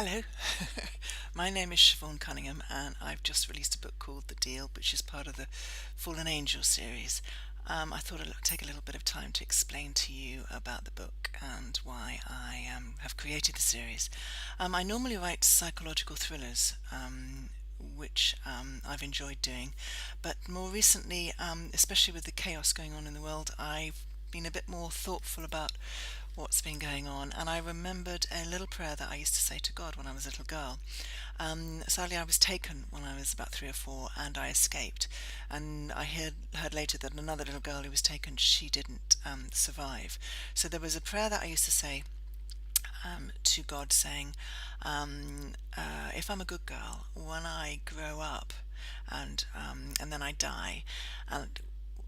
Hello, my name is Siobhan Cunningham, and I've just released a book called The Deal, which is part of the Fallen Angel series. I thought I'd take a little bit of time to explain to you about the book and why I have created the series. I normally write psychological thrillers, which I've enjoyed doing, but more recently, especially with the chaos going on in the world, I've been a bit more thoughtful about what's been going on, and I remembered a little prayer that I used to say to God when I was a little girl. Sadly, I was taken when I was about 3 or 4, and I escaped. And I heard later that another little girl who was taken, she didn't survive. So there was a prayer that I used to say to God, saying, "If I'm a good girl, when I grow up, and then I die,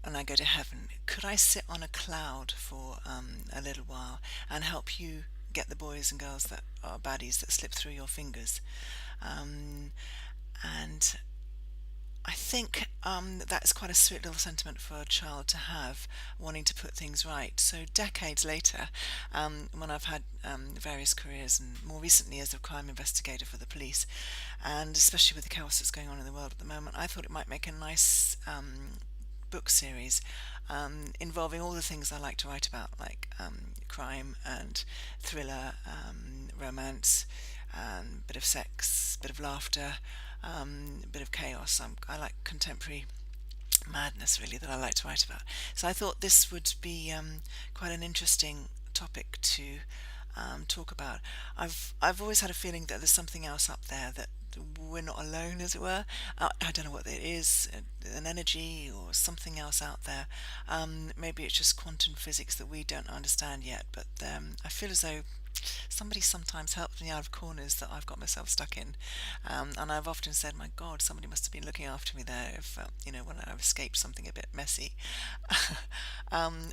and I go to heaven, could I sit on a cloud for a little while and help you get the boys and girls that are baddies that slip through your fingers?" And I think that's quite a sweet little sentiment for a child to have, wanting to put things right. So decades later, when I've had various careers, and more recently as a crime investigator for the police, and especially with the chaos that's going on in the world at the moment, I thought it might make a nice book series involving all the things I like to write about, like crime and thriller, romance, bit of sex, bit of laughter, bit of chaos. I like contemporary madness, really, that I like to write about. So I thought this would be quite an interesting topic to talk about. I've always had a feeling that there's something else up there, that we're not alone, as it were. I don't know what it is, an energy or something else out there. Maybe it's just quantum physics that we don't understand yet, but I feel as though somebody sometimes helps me out of corners that I've got myself stuck in. And I've often said, my God, somebody must have been looking after me there, if when I've escaped something a bit messy.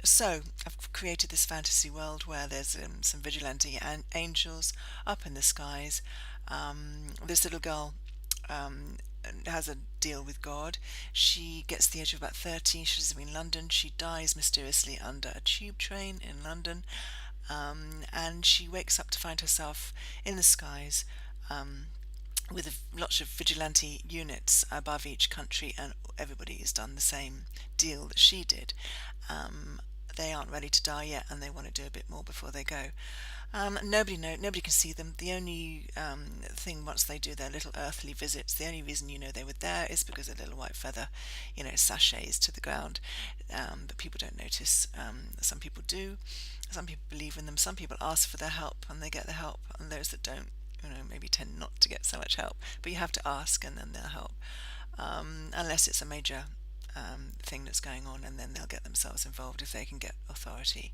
So I've created this fantasy world where there's some vigilante and angels up in the skies. This little girl has a deal with God. She gets to the age of about 30. She's in London. She dies mysteriously under a tube train in London, and she wakes up to find herself in the skies, with lots of vigilante units above each country, and everybody has done the same deal that she did. They aren't ready to die yet, and they want to do a bit more before they go. Nobody can see them. The only thing, once they do their little earthly visits, the only reason you know they were there is because a little white feather, sachets to the ground. But people don't notice. Some people do. Some people believe in them. Some people ask for their help and they get the help, and those that don't, maybe tend not to get so much help. But you have to ask, and then they'll help, unless it's a major thing that's going on, and then they'll get themselves involved if they can get authority.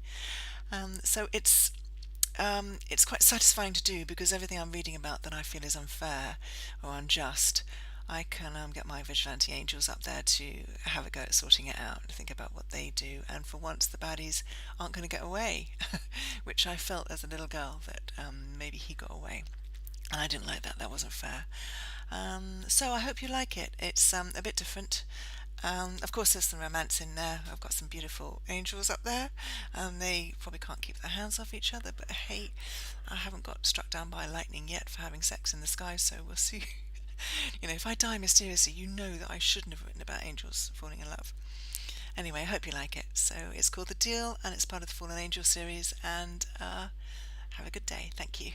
So it's quite satisfying to do, because everything I'm reading about that I feel is unfair or unjust, I can get my vigilante angels up there to have a go at sorting it out and think about what they do. And for once, the baddies aren't going to get away, which I felt as a little girl that maybe he got away. And I didn't like that. That wasn't fair. So I hope you like it. It's a bit different. Of course, there's some romance in there. I've got some beautiful angels up there, and they probably can't keep their hands off each other. But hey, I haven't got struck down by lightning yet for having sex in the sky, so we'll see. If I die mysteriously, you know that I shouldn't have written about angels falling in love. Anyway, I hope you like it. So it's called The Deal, and it's part of the Fallen Angel series. And have a good day. Thank you.